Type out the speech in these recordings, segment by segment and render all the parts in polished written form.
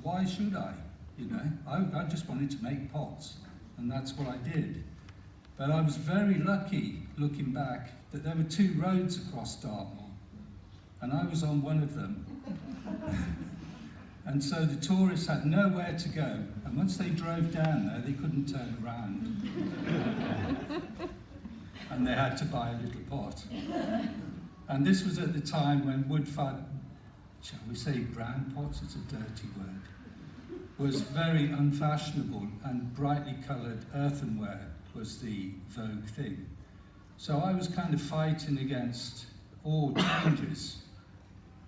why should I? You know, I just wanted to make pots, and that's what I did. But I was very lucky, looking back, that there were 2 roads across Dartmoor, and I was on one of them. And so the tourists had nowhere to go, and once they drove down there, they couldn't turn around. And they had to buy a little pot. And this was at the time when wood-fired, shall we say brown pots, it's a dirty word, was very unfashionable, and brightly coloured earthenware was the vogue thing. So I was kind of fighting against all changes.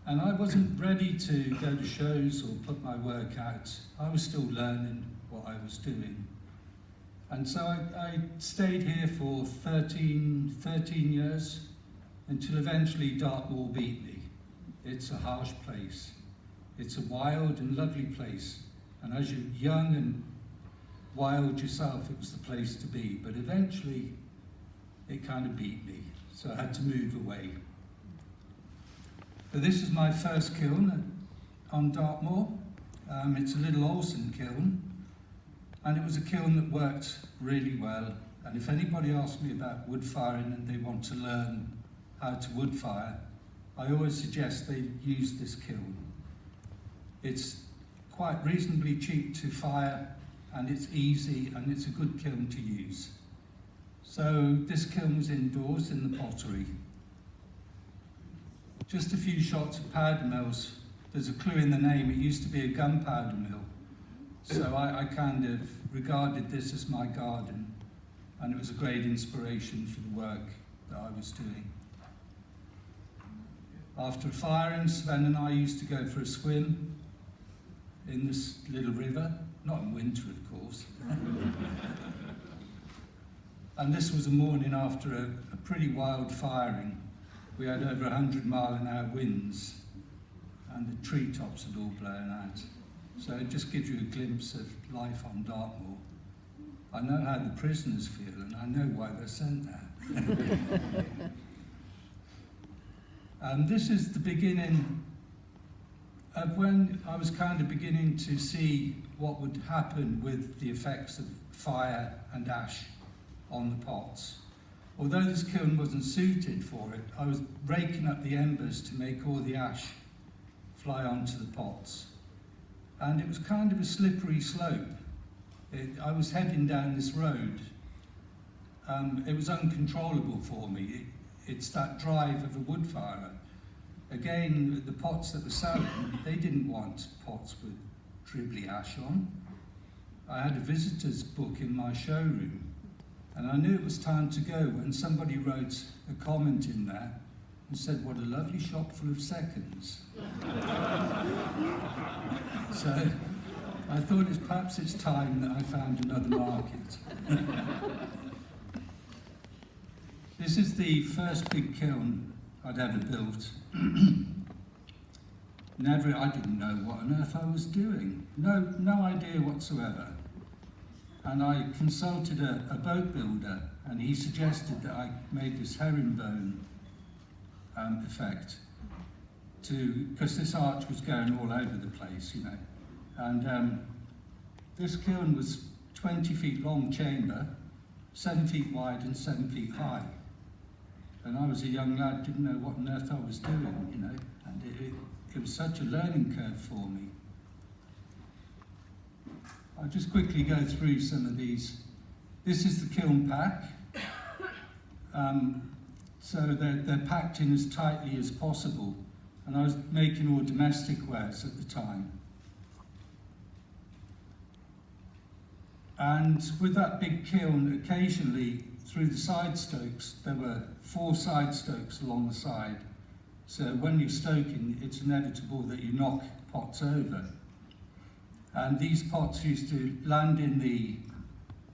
And I wasn't ready to go to shows or put my work out. I was still learning what I was doing. And so I stayed here for 13 years, until eventually Dartmoor beat me. It's a harsh place. It's a wild and lovely place. And as you're young and wild yourself, it was the place to be. But eventually, it kind of beat me. So I had to move away. But this is my first kiln on Dartmoor. It's a little Olsen kiln. And it was a kiln that worked really well. And if anybody asks me about wood firing and they want to learn how to wood fire, I always suggest they use this kiln. It's quite reasonably cheap to fire, and it's easy, and it's a good kiln to use. So this kiln was indoors in the pottery. Just a few shots of powder mills. There's a clue in the name. It used to be a gunpowder mill. So I kind of regarded this as my garden, and it was a great inspiration for the work that I was doing. After firing, Sven and I used to go for a swim in this little river, not in winter, of course. And this was a morning after a pretty wild firing. We had over 100-mile-an-hour winds, and the treetops had all blown out. So it just gives you a glimpse of life on Dartmoor. I know how the prisoners feel, and I know why they're sent there. This is the beginning of when I was kind of beginning to see what would happen with the effects of fire and ash on the pots. Although this kiln wasn't suited for it, I was raking up the embers to make all the ash fly onto the pots. And it was kind of a slippery slope. I was heading down this road. It was uncontrollable for me. It's that drive of a wood firer. Again, the pots that were selling, they didn't want pots with dribbly ash on. I had a visitor's book in my showroom, and I knew it was time to go when somebody wrote a comment in there and said, "What a lovely shop full of seconds." So I thought perhaps it's time that I found another market. This is the first big kiln I'd ever built. I didn't know what on earth I was doing. No idea whatsoever. And I consulted a boat builder, and he suggested that I made this herringbone effect because this arch was going all over the place, you know. And this kiln was 20 feet long chamber, 7 feet wide and 7 feet high. And I was a young lad, didn't know what on earth I was doing, you know, and it was such a learning curve for me. I'll just quickly go through some of these. This is the kiln pack. So they're packed in as tightly as possible. And I was making all domestic wares at the time. And with that big kiln, occasionally through the side stokes, there were 4 side stokes along the side. So when you're stoking, it's inevitable that you knock pots over. And these pots used to land in the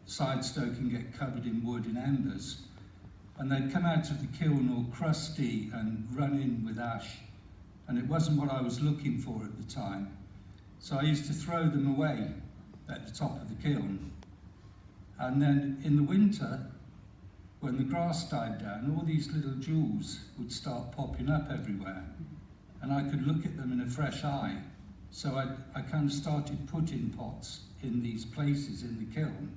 side stoke and get covered in wood and embers. And they'd come out of the kiln all crusty and run in with ash. And it wasn't what I was looking for at the time. So I used to throw them away at the top of the kiln. And then in the winter, when the grass died down, all these little jewels would start popping up everywhere. And I could look at them in a fresh eye So I kind of started putting pots in these places in the kiln.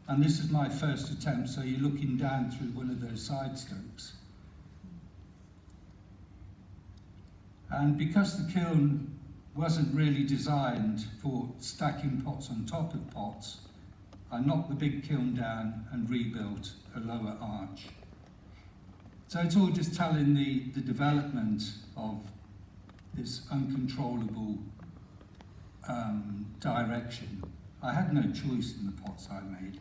And this is my first attempt, so you're looking down through one of those side stokes. And because the kiln wasn't really designed for stacking pots on top of pots, I knocked the big kiln down and rebuilt a lower arch. So it's all just telling the development of this uncontrollable direction. I had no choice in the pots I made.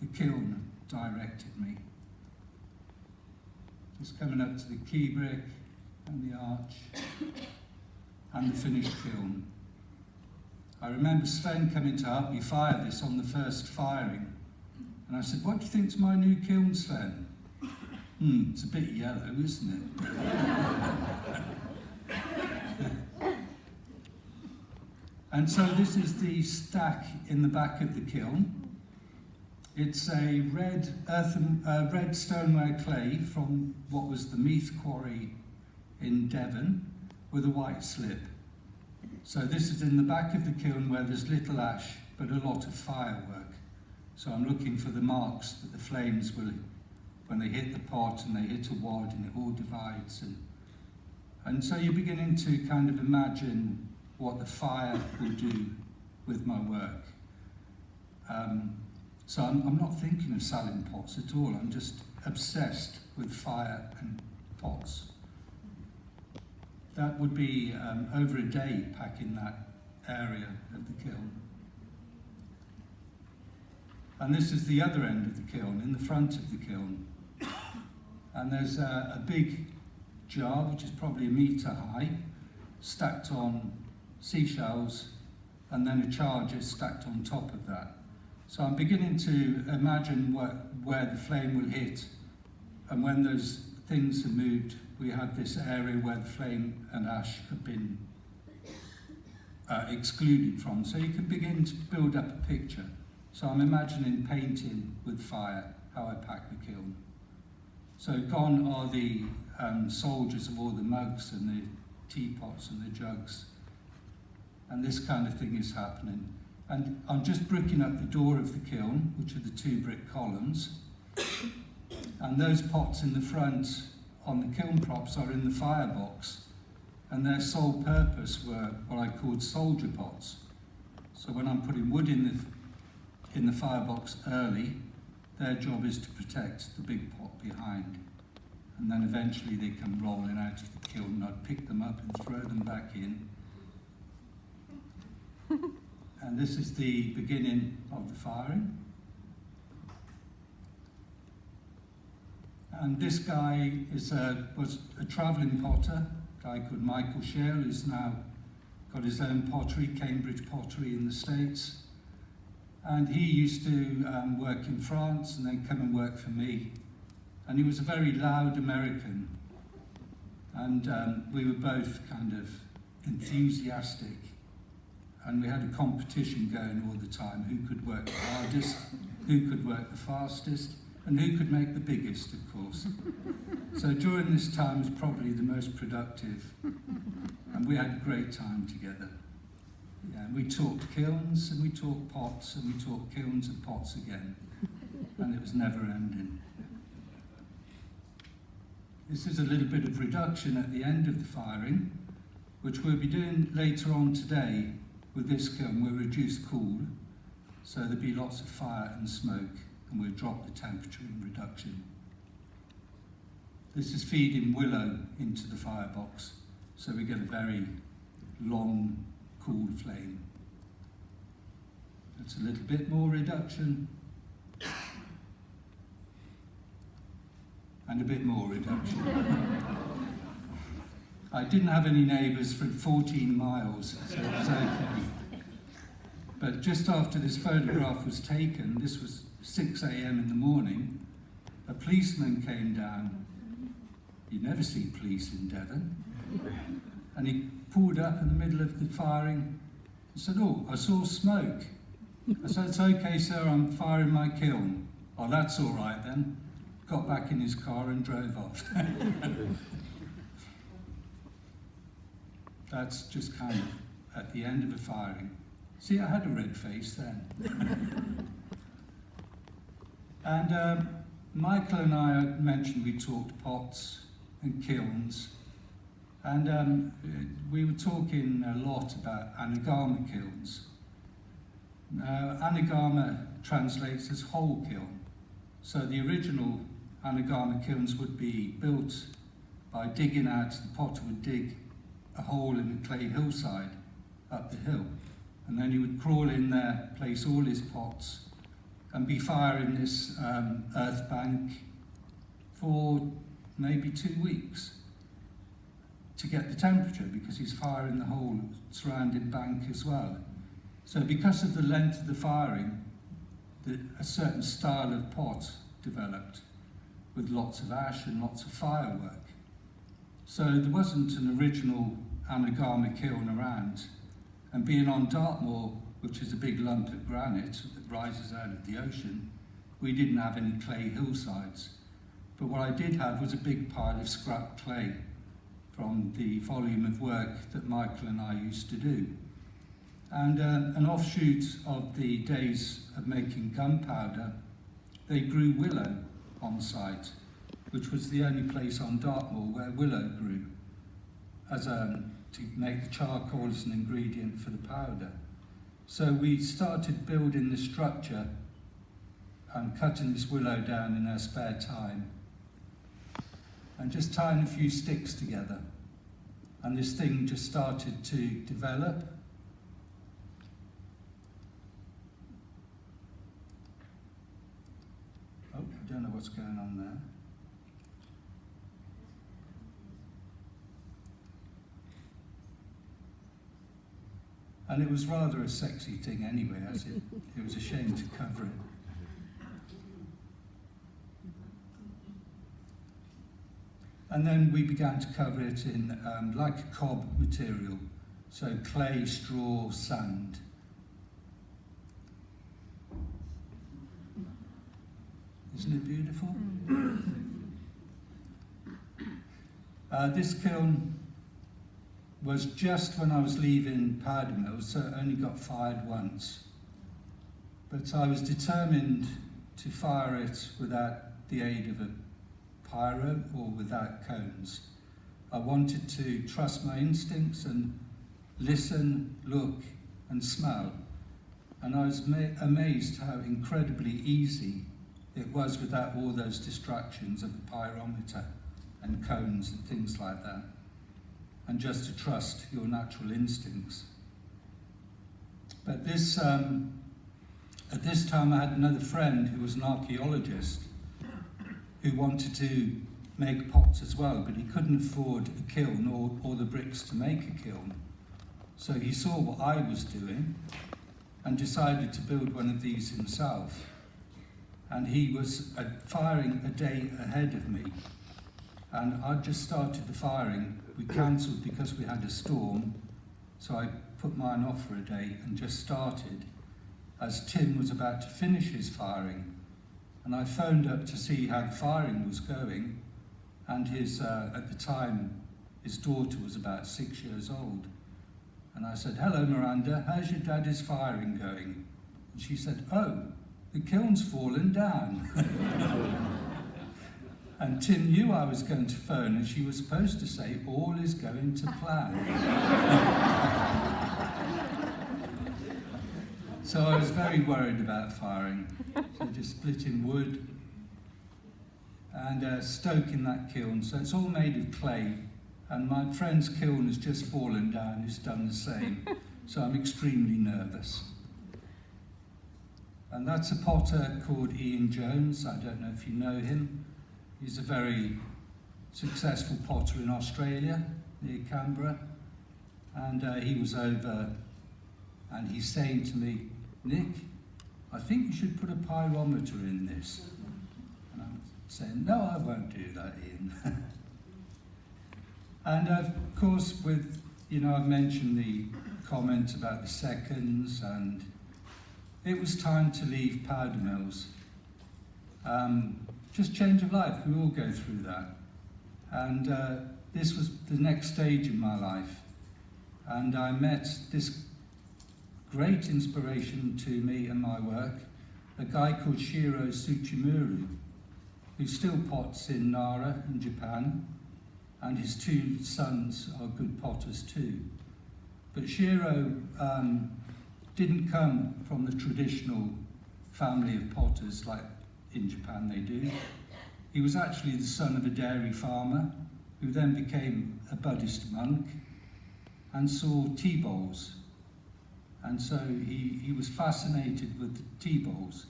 The kiln directed me. Just coming up to the key brick and the arch and the finished kiln. I remember Sven coming to help me fire this on the first firing. And I said, "What do you think to my new kiln, Sven?" It's a bit yellow, isn't it?" And so this is the stack in the back of the kiln. It's a red stoneware clay from what was the Meath quarry in Devon with a white slip. So this is in the back of the kiln where there's little ash but a lot of firework. So I'm looking for the marks that the flames will, when they hit the pot and they hit a wad and it all divides. And so you're beginning to kind of imagine what the fire will do with my work. So I'm not thinking of selling pots at all. I'm just obsessed with fire and pots. That would be over a day packing that area of the kiln. And this is the other end of the kiln, in the front of the kiln. And there's a big jar, which is probably 1 metre high, stacked on seashells, and then a charger stacked on top of that. So I'm beginning to imagine where the flame will hit, and when those things are moved, we have this area where the flame and ash have been excluded from. So you can begin to build up a picture. So I'm imagining painting with fire, how I pack the kiln. So gone are the soldiers of all the mugs and the teapots and the jugs. And this kind of thing is happening. And I'm just bricking up the door of the kiln, which are the 2 brick columns. And those pots in the front on the kiln props are in the firebox. And their sole purpose were what I called soldier pots. So when I'm putting wood in the firebox early, their job is to protect the big pot behind. And then eventually they come rolling out of the kiln, and I'd pick them up and throw them back in. And this is the beginning of the firing. And this guy was a travelling potter, a guy called Michael Shale, who's now got his own pottery, Cambridge Pottery in the States. And he used to work in France and then come and work for me. And he was a very loud American. And we were both kind of enthusiastic. And we had a competition going all the time. Who could work the hardest, who could work the fastest, and who could make the biggest, of course. So during this time was probably the most productive. And we had a great time together. Yeah, and we talked kilns, and we talked pots, and we talked kilns and pots again. And it was never ending. This is a little bit of reduction at the end of the firing, which we'll be doing later on today with this kiln. We'll reduce cool, so there'll be lots of fire and smoke, and we'll drop the temperature in reduction. This is feeding willow into the firebox, so we get a very long, cool flame. That's a little bit more reduction. And a bit more reduction. I didn't have any neighbours for 14 miles, so it was okay. But just after this photograph was taken, this was 6 a.m. in the morning, a policeman came down. You never see police in Devon. And he pulled up in the middle of the firing and said, "Oh, I saw smoke." I said, "It's okay, sir, I'm firing my kiln." "Oh, that's all right then." Got back in his car and drove off. That's just kind of at the end of the firing. See, I had a red face then. And Michael and I mentioned we talked pots and kilns, and we were talking a lot about anagama kilns. Anagama translates as whole kiln. So the original anagama kilns would be built by digging out, the potter would dig a hole in the clay hillside up the hill, and then he would crawl in there, place all his pots, and be firing this earth bank for maybe 2 weeks to get the temperature, because he's firing the whole surrounding bank as well. So because of the length of the firing, a certain style of pot developed with lots of ash and lots of firework. So there wasn't an original anagama kiln around. And being on Dartmoor, which is a big lump of granite that rises out of the ocean, we didn't have any clay hillsides. But what I did have was a big pile of scrap clay from the volume of work that Michael and I used to do. And an offshoot of the days of making gunpowder, they grew willow on site, which was the only place on Dartmoor where willow grew, to make the charcoal as an ingredient for the powder. So we started building the structure and cutting this willow down in our spare time, and just tying a few sticks together. And this thing just started to develop. Oh, I don't know what's going on there. And it was rather a sexy thing anyway, as it was a shame to cover it. And then we began to cover it in like a cob material, so clay, straw, sand. Isn't it beautiful? This kiln was just when I was leaving powder mills, so it only got fired once. But I was determined to fire it without the aid of a pyro or without cones. I wanted to trust my instincts and listen, look and smell. And I was amazed how incredibly easy it was without all those distractions of a pyrometer and cones and things like that. And just to trust your natural instincts. But this, at this time I had another friend who was an archaeologist who wanted to make pots as well, but he couldn't afford a kiln or the bricks to make a kiln. So he saw what I was doing and decided to build one of these himself. And he was firing a day ahead of me. And I'd just started the firing. We cancelled because we had a storm, so I put mine off for a day and just started as Tim was about to finish his firing. And I phoned up to see how the firing was going, and at the time, his daughter was about 6 years old. And I said, "Hello, Miranda, how's your daddy's firing going?" And she said, "Oh, the kiln's fallen down." And Tim knew I was going to phone, and she was supposed to say, "All is going to plan." So I was very worried about firing. So just splitting wood and stoking that kiln. So it's all made of clay, and my friend's kiln has just fallen down, who's done the same. So I'm extremely nervous. And that's a potter called Ian Jones. I don't know if you know him. He's a very successful potter in Australia, near Canberra. And he was over, and he's saying to me, "Nick, I think you should put a pyrometer in this." And I'm saying, "No, I won't do that, Ian." And of course, I've mentioned the comment about the seconds, and it was time to leave powder mills. Just change of life, we all go through that. And this was the next stage in my life. and I met this great inspiration to me and my work, a guy called Shiro Tsuchimura, who still pots in Nara in Japan, and his two sons are good potters too. But Shiro didn't come from the traditional family of potters like in Japan they do. He was actually the son of a dairy farmer who then became a Buddhist monk and saw tea bowls. And so he was fascinated with the tea bowls.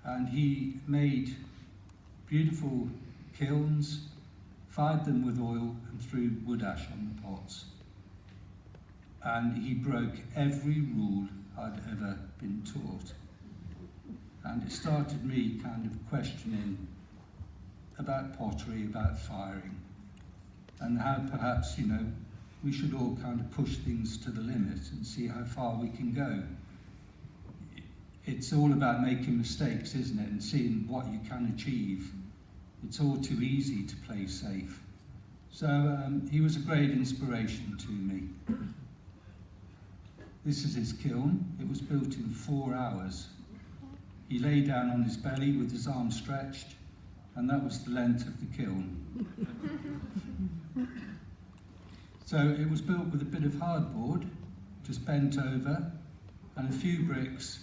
And he made beautiful kilns, fired them with oil and threw wood ash on the pots. And he broke every rule I'd ever been taught. And it started me kind of questioning about pottery, about firing, and how perhaps, we should all kind of push things to the limit and see how far we can go. It's all about making mistakes, isn't it, and seeing what you can achieve. It's all too easy to play safe. So he was a great inspiration to me. This is his kiln. It was built in 4 hours. He lay down on his belly with his arms stretched, and that was the length of the kiln. So it was built with a bit of hardboard, just bent over, and a few bricks,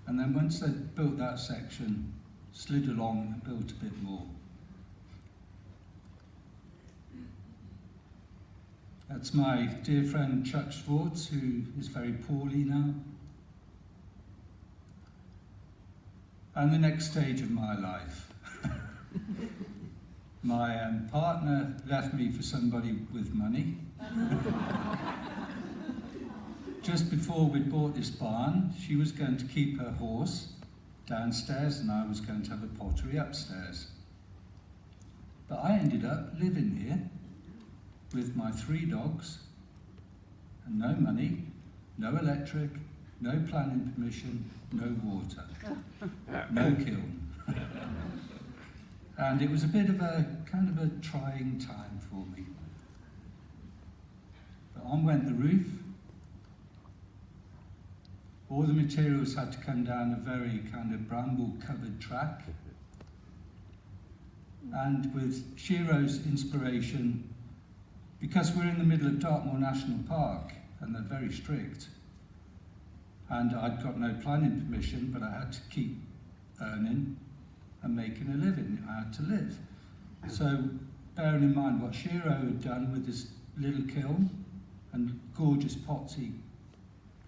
and then once they'd built that section, slid along and built a bit more. That's my dear friend Chuck Schwartz, who is very poorly now. And the next stage of my life. My partner left me for somebody with money. Just before we bought this barn, she was going to keep her horse downstairs and I was going to have a pottery upstairs. But I ended up living here with my 3 dogs and no money, no electric, no planning permission, no water, no kiln. And it was a bit of a kind of a trying time for me. But on went the roof. All the materials had to come down a very kind of bramble-covered track. And with Shiro's inspiration, because we're in the middle of Dartmoor National Park, and they're very strict, and I'd got no planning permission, but I had to keep earning and making a living. I had to live. So, bearing in mind what Shiro had done with his little kiln and gorgeous pots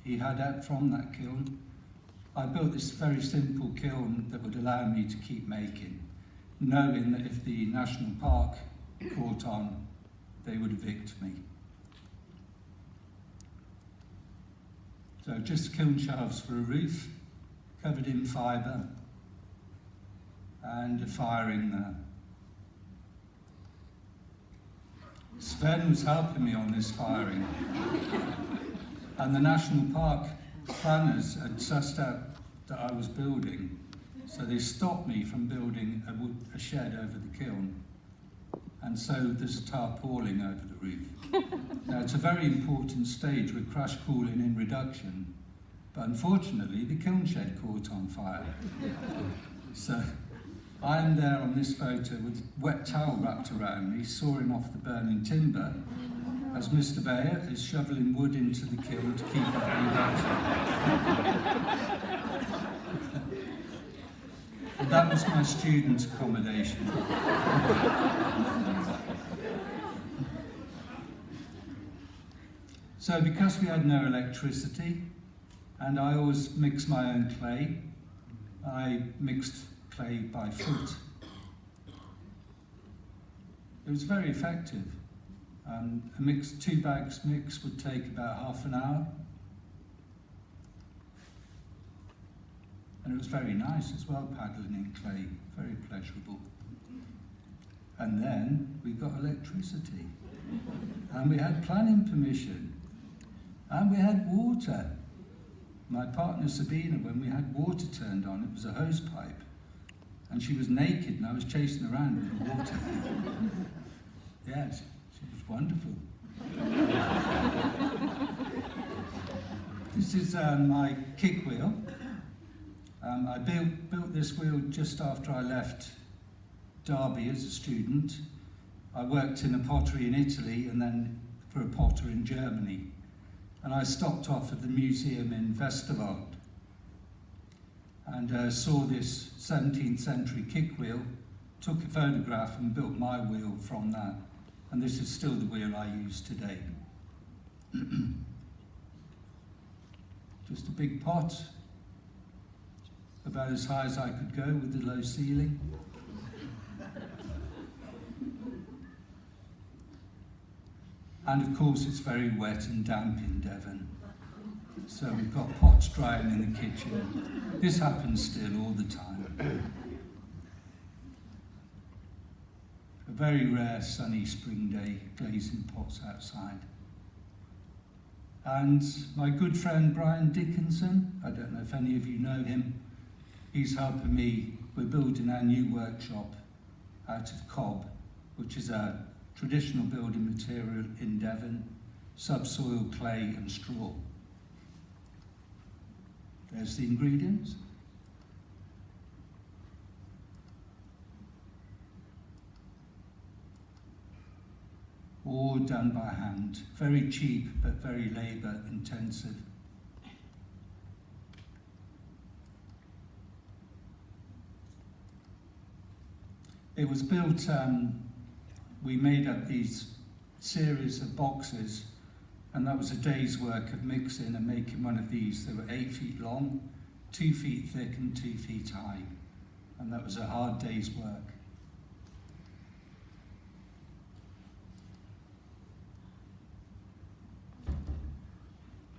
he had out from that kiln, I built this very simple kiln that would allow me to keep making, knowing that if the national park caught on, they would evict me. So just kiln shelves for a roof, covered in fibre, and a firing there. Sven was helping me on this firing. And the national park planners had sussed out that I was building, so they stopped me from building a shed over the kiln. And so there's a tarpaulin over the roof. Now it's a very important stage with crash cooling in reduction, but unfortunately the kiln shed caught on fire. So I am there on this photo with a wet towel wrapped around me, sawing off the burning timber, as Mr. Bayer is shoveling wood into the kiln to keep it reduction. And that was my student accommodation. So because we had no electricity, and I always mix my own clay, I mixed clay by foot. It was very effective. A 2 bags mix would take about half an hour. And it was very nice as well, paddling in clay, very pleasurable. And then we got electricity. And we had planning permission. And we had water. My partner Sabina, when we had water turned on, it was a hose pipe. And she was naked and I was chasing around with the water. Yes, she was wonderful. This is my kick wheel. I built this wheel just after I left Derby as a student. I worked in a pottery in Italy and then for a potter in Germany. And I stopped off at the museum in Westerwald and saw this 17th century kick wheel, took a photograph and built my wheel from that. And this is still the wheel I use today. Just a big pot, about as high as I could go with the low ceiling. And of course it's very wet and damp in Devon. So we've got pots drying in the kitchen. This happens still all the time. A very rare sunny spring day, glazing pots outside. And my good friend Brian Dickinson, I don't know if any of you know him, he's helping me. We're building our new workshop out of cob, which is a traditional building material in Devon, subsoil, clay and straw. There's the ingredients. All done by hand. Very cheap, but very labour intensive. It was built, we made up these series of boxes, and that was a day's work of mixing and making one of these. They were 8 feet long, 2 feet thick and 2 feet high. And that was a hard day's work.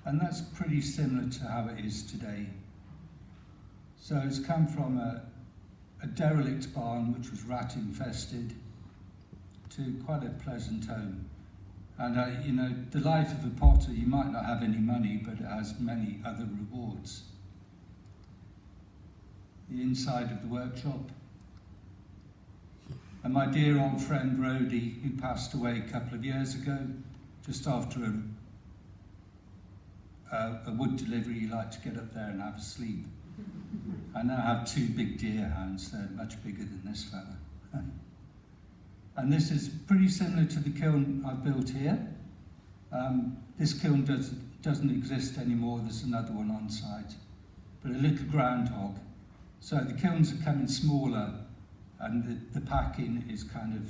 And that's pretty similar to how it is today. So it's come from a derelict barn which was rat infested to quite a pleasant home. And you know, the life of a potter, you might not have any money, but it has many other rewards. The inside of the workshop. And my dear old friend Rhodey, who passed away a couple of years ago, just after a wood delivery, he liked to get up there and have a sleep. I now have 2 big deer hounds, they're much bigger than this fella. And this is pretty similar to the kiln I built here. This kiln doesn't exist anymore, there's another one on site, but a little groundhog. So the kilns are coming smaller and the packing is kind of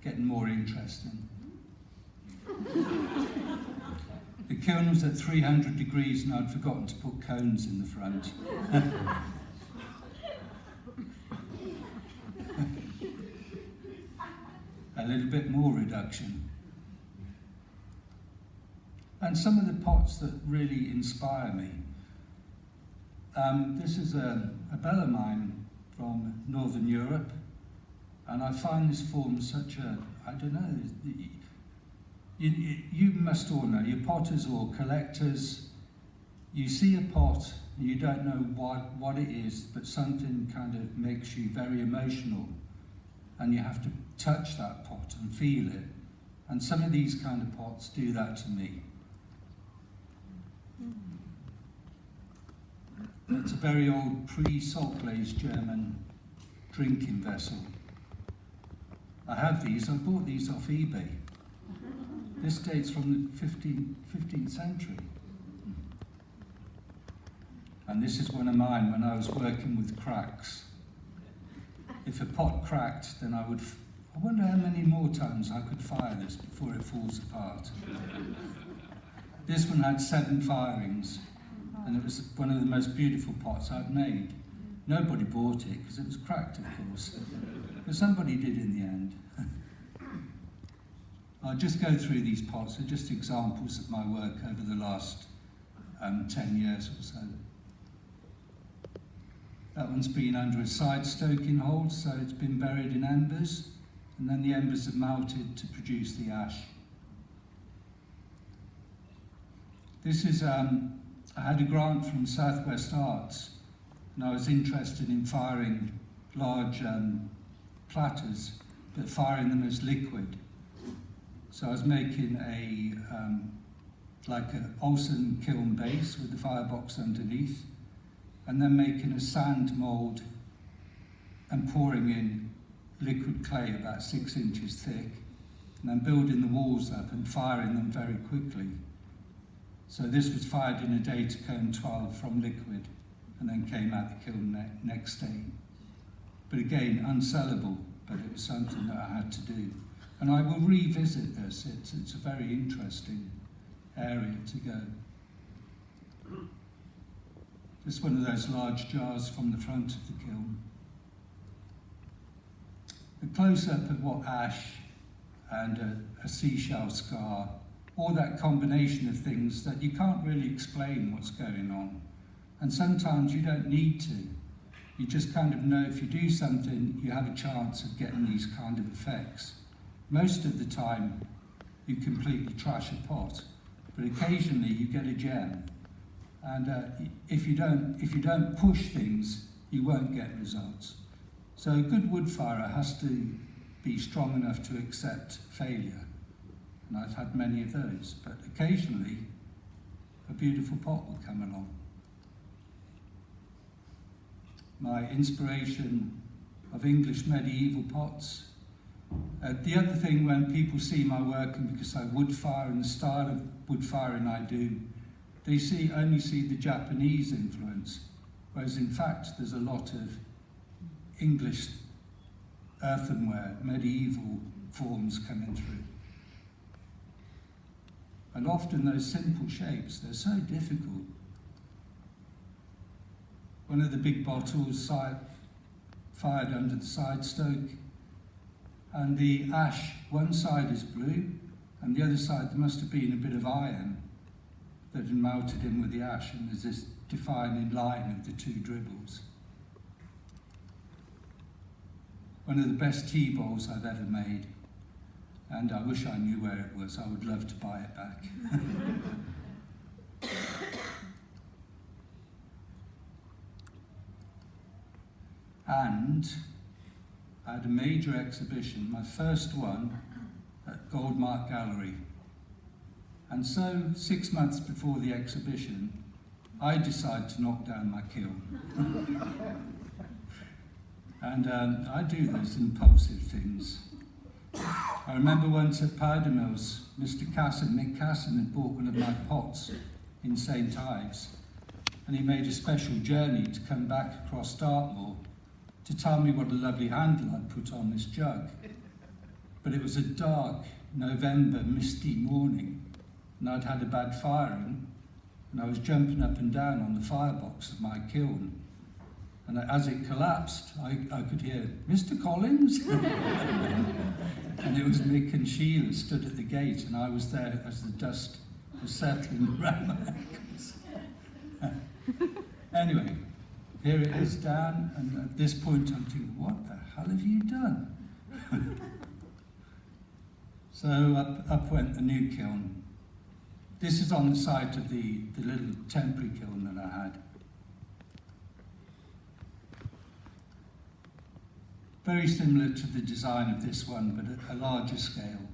getting more interesting. The kiln was at 300 degrees and I'd forgotten to put cones in the front. A little bit more reduction. And some of the pots that really inspire me. This is a bellarmine from Northern Europe, and I find this forms such a, I don't know, you must all know, you're potters or collectors, you see a pot, you don't know what it is, but something kind of makes you very emotional, and you have to touch that pot and feel it. And some of these kind of pots do that to me. It's a very old pre-salt glazed German drinking vessel. I have these, I bought these off eBay. This dates from the 15th century. And this is one of mine when I was working with cracks. If a pot cracked, then I wonder how many more times I could fire this before it falls apart. This one had 7 firings, and it was one of the most beautiful pots I'd made. Nobody bought it because it was cracked, of course, but somebody did in the end. I'll just go through these pots. They're just examples of my work over the last 10 years or so. That one's been under a side stoking hole, so it's been buried in embers, and then the embers have melted to produce the ash. This is, I had a grant from Southwest Arts, and I was interested in firing large platters, but firing them as liquid. So I was making like an Olsen kiln base with the firebox underneath, and then making a sand mould and pouring in liquid clay about 6 inches thick, and then building the walls up and firing them very quickly. So this was fired in a day to cone 12 from liquid, and then came out the kiln next day. But again, unsellable, but it was something that I had to do. And I will revisit this. It's a very interesting area to go. Just one of those large jars from the front of the kiln. A close-up of what ash and a seashell scar, all that combination of things that you can't really explain what's going on. And sometimes you don't need to. You just kind of know if you do something, you have a chance of getting these kind of effects. Most of the time, you completely trash a pot, but occasionally you get a gem. And if you don't push things, you won't get results. So a good wood firer has to be strong enough to accept failure. And I've had many of those, but occasionally a beautiful pot will come along. My inspiration of English medieval pots. The other thing, when people see my work, and because I wood fire and the style of wood firing I do, they only see the Japanese influence, whereas in fact there's a lot of English earthenware, medieval forms coming through. And often those simple shapes, they're so difficult. One of the big bottles fired under the side stoke, and the ash, one side is blue, and the other side there must have been a bit of iron that had melted in with the ash, and there's this defining line of the two dribbles. One of the best tea bowls I've ever made, and I wish I knew where it was. I would love to buy it back. And I had a major exhibition, my first one, at Goldmark Gallery. And so, 6 months before the exhibition, I decided to knock down my kiln. And I do those impulsive things. I remember once at Powder Mills, Nic Casson had bought one of my pots in St. Ives, and he made a special journey to come back across Dartmoor to tell me what a lovely handle I'd put on this jug. But it was a dark November misty morning, and I'd had a bad firing, and I was jumping up and down on the firebox of my kiln. And as it collapsed, I could hear, "Mr. Collins?" And it was Mick and Sheila stood at the gate, and I was there as the dust was settling around my ankles. Anyway, here it is down, and at this point I'm thinking, what the hell have you done? So up went the new kiln. This is on the site of the little temporary kiln that I had. Very similar to the design of this one, but at a larger scale.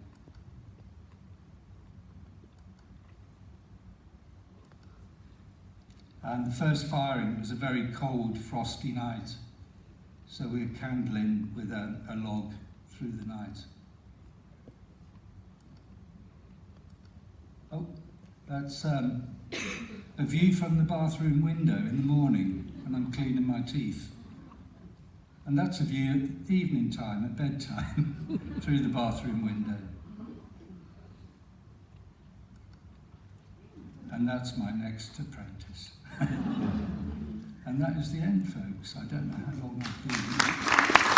And the first firing was a very cold, frosty night. So we were candling with a log through the night. Oh, that's a view from the bathroom window in the morning when I'm cleaning my teeth. And that's a view at evening time, at bedtime, through the bathroom window. And that's my next apprentice. And that is the end, folks. I don't know how long I've been here.